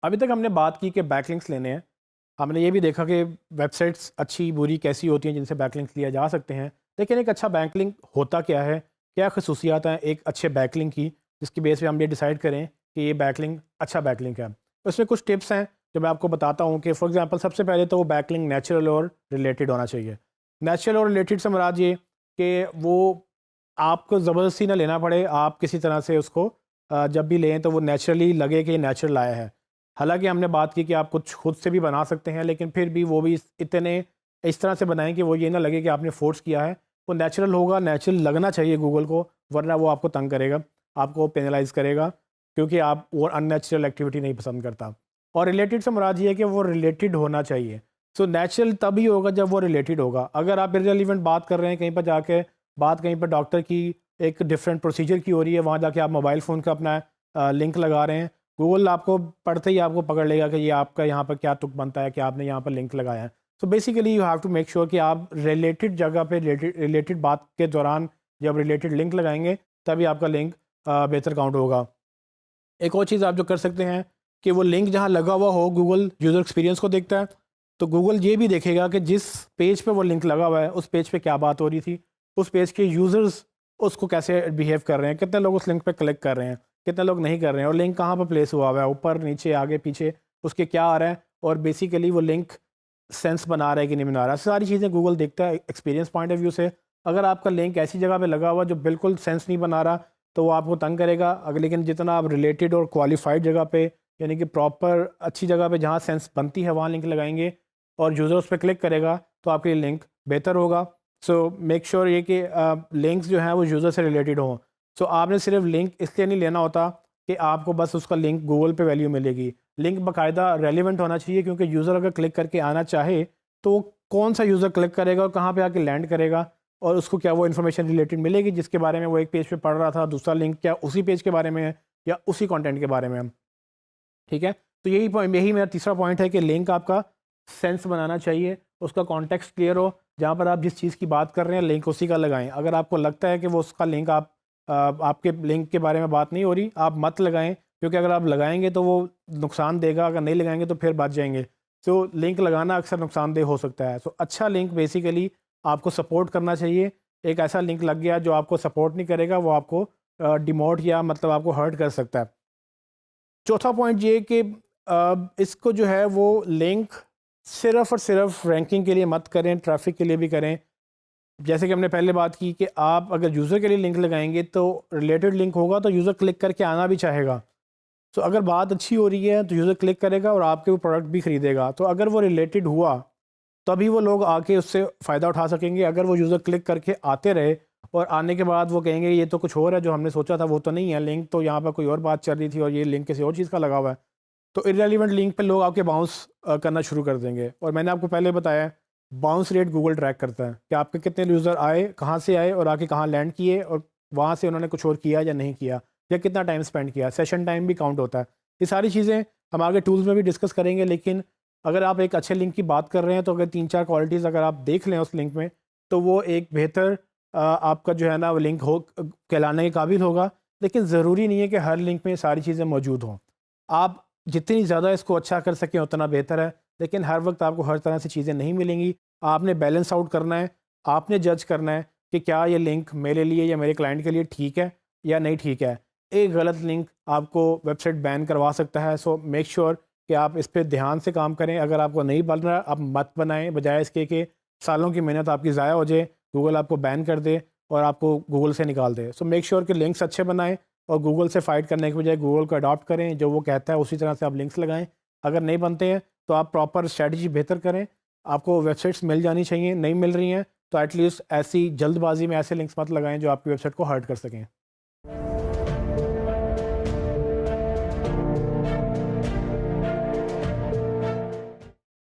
अभी तक हमने बात की कि बैकलिंक्स लेने हैं। हमने ये भी देखा कि वेबसाइट्स अच्छी बुरी कैसी होती हैं जिनसे बैकलिंक्स लिया जा सकते हैं। लेकिन एक अच्छा बैकलिंक होता क्या है, क्या खसूसियात हैं एक अच्छे बैकलिंक की, जिसकी बेस पे हम ये डिसाइड करें कि ये बैकलिंक अच्छा बैकलिंक है। उसमें कुछ टिप्स हैं जो मैं आपको बताता हूँ कि फॉर एग्जांपल सबसे पहले तो वो बैकलिंक नेचुरल और रिलेटेड होना चाहिए। नेचुरल और रिलेटेड से मुराद ये कि वो आपको ज़बरदस्ती ना लेना पड़े, आप किसी तरह से उसको जब भी लें तो वो नेचुरली लगे कि नेचुरल आया है। हालांकि हमने बात की कि आप कुछ खुद से भी बना सकते हैं, लेकिन फिर भी वो भी इतने इस तरह से बनाएं कि वो ये ना लगे कि आपने फोर्स किया है। वो नेचुरल होगा, नेचुरल लगना चाहिए गूगल को, वरना वो आपको तंग करेगा, आपको पेनलाइज करेगा, क्योंकि आप वो अननेचुरल एक्टिविटी नहीं पसंद करता। और रिलेटेड से मुराद ये है कि वो रिलेटेड होना चाहिए। सो नेचुरल तभी होगा जब वो रिलेटेड होगा। अगर आप इररिलेवेंट बात कर रहे हैं, कहीं पर जाके बात कहीं पर डॉक्टर की एक डिफरेंट प्रोसीजर की हो रही है, वहाँ जाके आप मोबाइल फ़ोन का अपना लिंक लगा रहे हैं, गूगल आपको पढ़ते ही आपको पकड़ लेगा कि ये आपका यहाँ पर क्या तुक बनता है कि आपने यहाँ पर लिंक लगाया है। So basically you have to make sure कि आप रिलेटेड जगह पे रिलेटेड बात के दौरान जब रिलेटेड लिंक लगाएंगे तभी आपका लिंक बेहतर काउंट होगा। एक और चीज़ आप जो कर सकते हैं कि वो लिंक जहाँ लगा हुआ हो, गूगल यूज़र एक्सपीरियंस को देखता है, तो गूगल ये भी देखेगा कि जिस पेज पे वो लिंक लगा हुआ है उस पेज पे क्या बात हो रही थी, उस पेज के यूज़र्स उसको कैसे बिहेव कर रहे हैं, कितने लोग उस लिंक पे क्लिक कर रहे हैं, कितने लोग नहीं कर रहे हैं, और लिंक कहाँ पर प्लेस हुआ हुआ है, ऊपर नीचे आगे पीछे, उसके क्या आ रहा है, और बेसिकली वो लिंक सेंस बना रहा है कि नहीं बना रहा है। सारी चीज़ें गूगल देखता है एक्सपीरियंस पॉइंट ऑफ व्यू से। अगर आपका लिंक ऐसी जगह पे लगा हुआ जो बिल्कुल सेंस नहीं बना रहा, तो वो आपको तंग करेगा। अगर लेकिन जितना आप रिलेटेड और क्वालिफाइड जगह पे, यानी कि प्रॉपर अच्छी जगह पे जहाँ सेंस बनती है, वहाँ लिंक लगाएंगे और यूज़र उस पर क्लिक करेगा, तो आपके लिए लिंक बेहतर होगा। सो मेक श्योर ये कि लिंक्स जो हैं वो यूज़र से रिलेटेड हों। सो आपने सिर्फ लिंक इसलिए नहीं लेना होता कि आपको बस उसका लिंक गूगल पे वैल्यू मिलेगी। लिंक बाकायदा रेलिवेंट होना चाहिए, क्योंकि यूज़र अगर क्लिक करके आना चाहे तो वो कौन सा यूज़र क्लिक करेगा और कहाँ पे आके लैंड करेगा, और उसको क्या वो इन्फॉर्मेशन रिलेटेड मिलेगी जिसके बारे में वो एक पेज पे पढ़ रहा था, दूसरा लिंक क्या उसी पेज के बारे में है या उसी कंटेंट के बारे में है। ठीक है, तो यही मेरा तीसरा पॉइंट है कि लिंक आपका सेंस बनाना चाहिए, उसका कॉन्टेक्स्ट क्लियर हो, जहाँ पर आप जिस चीज़ की बात कर रहे हैं लिंक उसी का लगाएं। अगर आपको लगता है कि वो उसका लिंक आपके लिंक के बारे में बात नहीं हो रही, आप मत लगाएं, क्योंकि अगर आप लगाएंगे तो वो नुकसान देगा, अगर नहीं लगाएंगे तो फिर बच जाएंगे। तो लिंक लगाना अक्सर नुकसानदेह हो सकता है। सो अच्छा लिंक बेसिकली आपको सपोर्ट करना चाहिए। एक ऐसा लिंक लग गया जो आपको सपोर्ट नहीं करेगा, वो आपको डिमोट या मतलब आपको हर्ट कर सकता है। चौथा पॉइंट ये कि इसको जो है वो लिंक सिर्फ़ और सिर्फ रैंकिंग के लिए मत करें, ट्रैफ़िक के लिए भी करें। जैसे कि हमने पहले बात की कि आप अगर यूज़र के लिए लिंक लगाएँगे तो रिलेटेड लिंक होगा, तो यूज़र क्लिक करके आना भी चाहेगा। तो अगर बात अच्छी हो रही है तो यूज़र क्लिक करेगा और आपके वो प्रोडक्ट भी ख़रीदेगा। तो अगर वो रिलेटेड हुआ तभी वो लोग आके उससे फ़ायदा उठा सकेंगे। अगर वो यूज़र क्लिक करके आते रहे और आने के बाद वो कहेंगे ये तो कुछ और है, जो हमने सोचा था वो तो नहीं है, लिंक तो यहाँ पर कोई और बात चल रही थी और ये लिंक किसी और चीज़ का लगा हुआ है, तो इर्रेलेवेंट लिंक पे लोग आपके बाउंस करना शुरू कर देंगे। और मैंने आपको पहले बताया, बाउंस रेट गूगल ट्रैक करता है कि आपके कितने यूज़र आए, कहाँ से आए और आके कहाँ लैंड किए, और वहाँ से उन्होंने कुछ और किया या नहीं किया, या कितना टाइम स्पेंड किया, सेशन टाइम भी काउंट होता है। ये सारी चीज़ें हम आगे टूल्स में भी डिस्कस करेंगे। लेकिन अगर आप एक अच्छे लिंक की बात कर रहे हैं तो अगर 3-4 क्वालिटीज़ अगर आप देख लें उस लिंक में, तो वो एक बेहतर आपका जो है ना वो लिंक हो कहलाने के काबिल होगा। लेकिन ज़रूरी नहीं है कि हर लिंक में सारी चीज़ें मौजूद हों। आप जितनी ज़्यादा इसको अच्छा कर सकें उतना बेहतर है, लेकिन हर वक्त आपको हर तरह से चीज़ें नहीं मिलेंगी। आपने बैलेंस आउट करना है, आपने जज करना है कि क्या ये लिंक मेरे लिए या मेरे क्लाइंट के लिए ठीक है या नहीं ठीक है। एक गलत लिंक आपको वेबसाइट बैन करवा सकता है। सो मेक श्योर कि आप इस पे ध्यान से काम करें। अगर आपको नहीं बन रहा, आप मत बनाएं, बजाय इसके कि सालों की मेहनत आपकी ज़ाया हो जाए, गूगल आपको बैन कर दे और आपको गूगल से निकाल दे। सो मेक श्योर कि लिंक्स अच्छे बनाएं और गूगल से फ़ाइट करने के बजाय गूगल को अडॉप्ट करें, जो वो कहता है उसी तरह से आप लिंक्स लगाएं। अगर नहीं बनते हैं तो आप प्रॉपर स्ट्रैटेजी बेहतर करें। आपको वेबसाइट्स मिल जानी चाहिए, नहीं मिल रही हैं तो एटलीस्ट ऐसी जल्दबाजी में ऐसे लिंक्स मत लगाएं जो आपकी वेबसाइट को हर्ट कर सकें।